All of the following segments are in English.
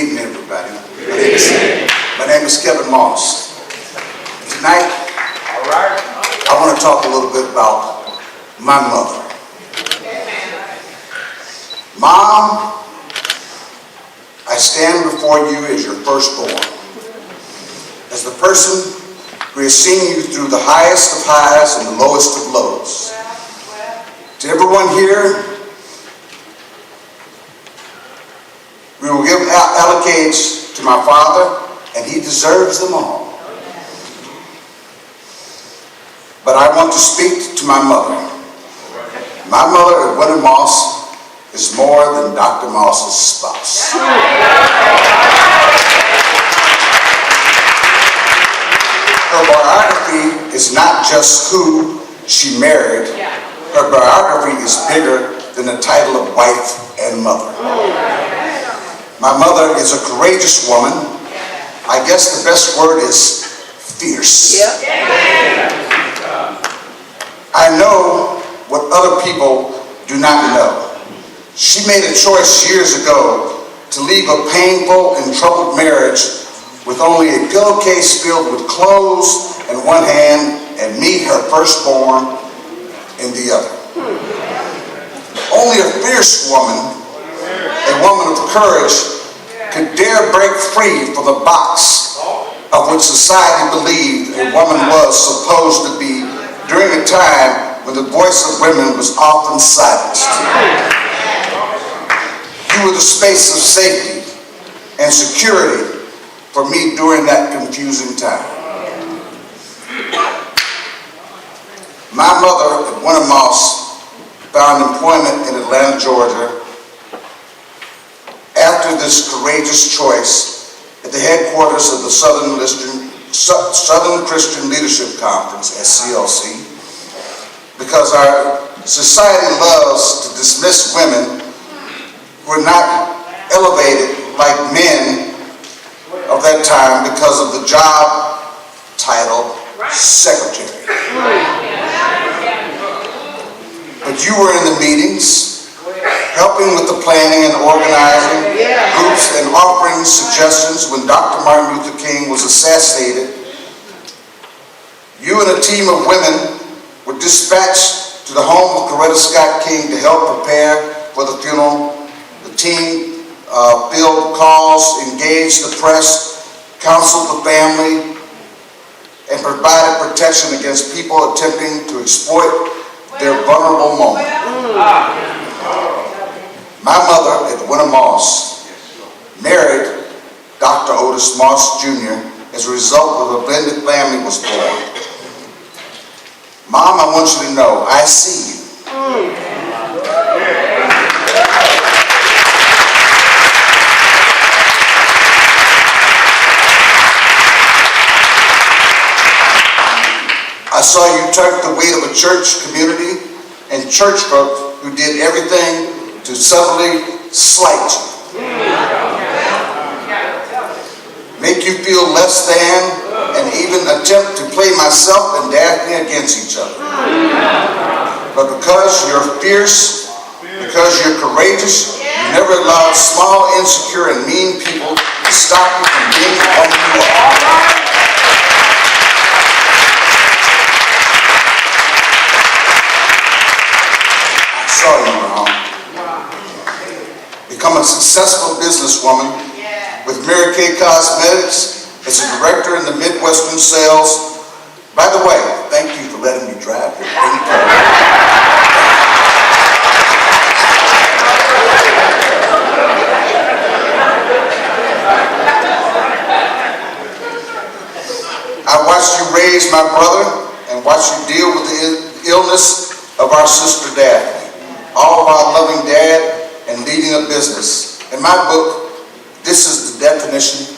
evening, everybody. My name is Kevin Moss. Tonight, I want to talk a little bit about my mother. Mom, I stand before you as your firstborn, as the person who has seen you through the highest of highs and the lowest of lows. To everyone here, we will give accolades to my father, and he deserves them all. But I want to speak to my mother. My mother, Otis Moss, is more than Dr. Moss's spouse. Her biography is not just who she married. Her biography is bigger than the title of wife and mother. My mother is a courageous woman. I guess the best word is fierce. I know what other people do not know. She made a choice years ago to leave a painful and troubled marriage with only a pillowcase filled with clothes in one hand and me, her firstborn, in the other. Only a fierce woman, a woman of courage, could dare break free from the box of which society believed a woman was supposed to be during a time when the voice of women was often silenced. You were the space of safety and security for me during that confusing time. My mother, Otis Moss, found employment in Atlanta, Georgia, after this courageous choice at the headquarters of the Southern Christian Leadership Conference, SCLC, because our society loves to dismiss women who are not elevated like men of that time because of the job title secretary. But you were in the meetings, helping with the planning and organizing groups and offering suggestions when Dr. Martin Luther King was assassinated. You and a team of women were dispatched to the home of Coretta Scott King to help prepare for the funeral. The team fielded calls, engaged the press, counseled the family, and provided protection against people attempting to exploit their vulnerable moment. My mother, Otis Moss, married Dr. Otis Moss Jr. as a result of a blended family was born. Mom, I want you to know, I see you. I saw you take the weight of a church community and church folk who did everything to subtly slight you, make you feel less than, and even attempt to play myself and Daphne against each other. But because you're fierce, because you're courageous, you never allowed small, insecure, and mean people to stop you from being the woman you are. Become a successful businesswoman with Mary Kay Cosmetics as a director in the Midwestern sales. By the way, thank you for letting me drive your pink car. I watched you raise my brother and watched you deal with the illness of our sister Daphne, all while loving Dad and leading a business. In my book, this is the definition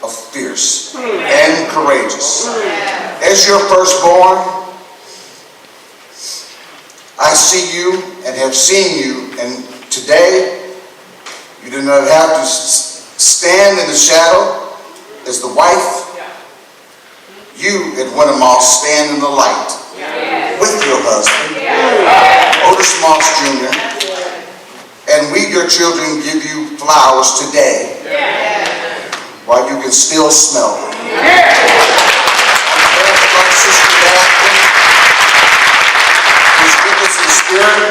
of fierce and courageous. As your firstborn, I see you and have seen you, and today you do not have to stand in the shadow as the wife. You, Otis Moss, stand in the light with your husband, Otis Moss Jr., and we, your children, give you flowers today while you can still smell them. My sister Daphne, who's with us in spirit,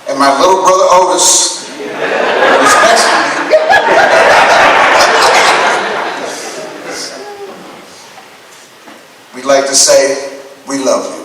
and my little brother Otis, who's next to me. We'd like to say, we love you.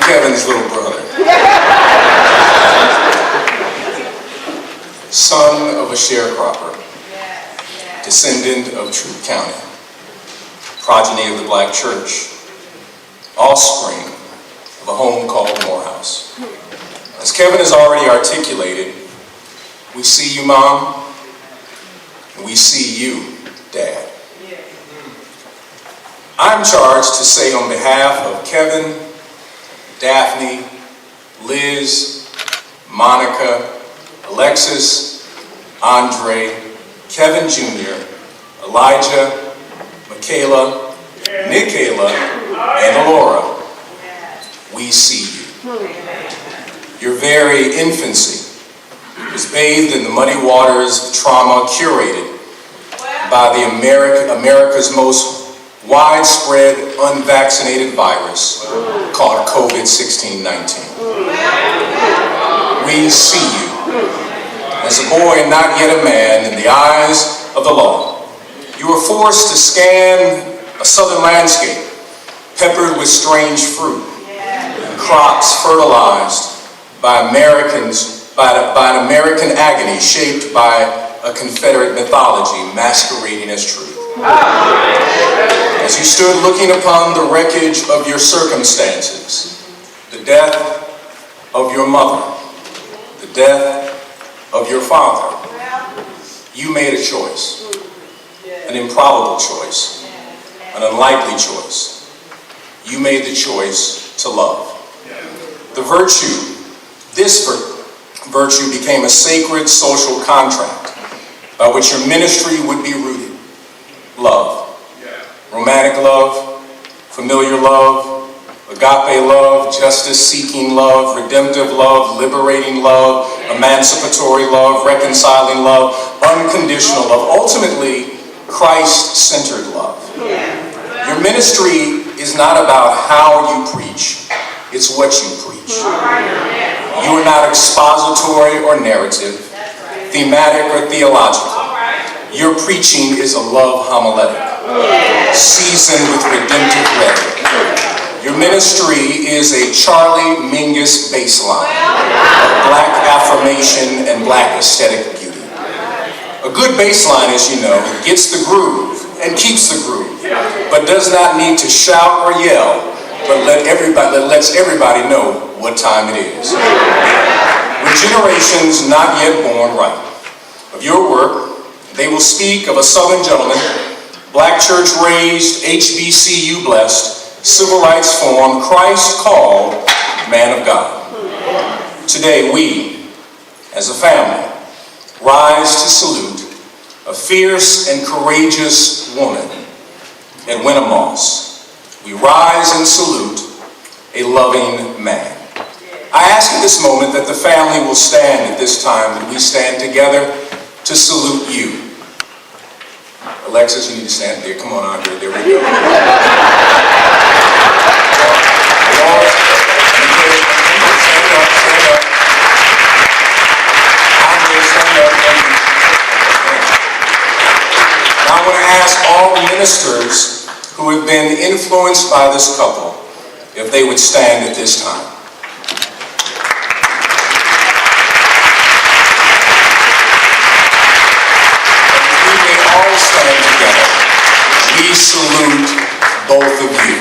Kevin's little brother. Son of a sharecropper, descendant of Troup County, progeny of the Black Church, offspring of a home called Morehouse. As Kevin has already articulated, we see you, Mom, and we see you, Dad. I'm charged to say on behalf of Kevin, Daphne, Liz, Monica, Alexis, Andre, Kevin Jr., Elijah, Michaela, Nicaela, and Laura, we see you. Your very infancy was bathed in the muddy waters of trauma curated by the America's most widespread unvaccinated virus called COVID-19. We see you. As a boy and not yet a man, in the eyes of the law, you were forced to scan a southern landscape peppered with strange fruit and crops fertilized by an American agony shaped by a Confederate mythology masquerading as truth. As you stood looking upon the wreckage of your circumstances, the death of your mother, the death of your father, you made a choice, an improbable choice, an unlikely choice. You made the choice to love. This virtue became a sacred social contract by which your ministry would be rooted. Love. Romantic love, familiar love, agape love, justice-seeking love, redemptive love, liberating love, emancipatory love, reconciling love, unconditional love, ultimately Christ-centered love. Your ministry is not about how you preach, it's what you preach. You are not expository or narrative, thematic or theological. Your preaching is a love homiletic, seasoned with redemptive rhetoric. Your ministry is a Charlie Mingus baseline of Black affirmation and Black aesthetic beauty. A good baseline, as you know, gets the groove and keeps the groove, but does not need to shout or yell, but lets everybody know what time it is. With generations not yet born right of your work, they will speak of a Southern gentleman, Black church raised, HBCU blessed, civil rights formed, Christ called, man of God. Today we, as a family, rise to salute a fierce and courageous woman, Edwina Moss. We rise and salute a loving man. I ask at this moment that the family will stand at this time, that we stand together to salute you. Alexis, you need to stand there. Come on, Andre. There we go. Stand up. Andre, stand up. Now I want to ask all the ministers who have been influenced by this couple if they would stand at this time. We salute both of you.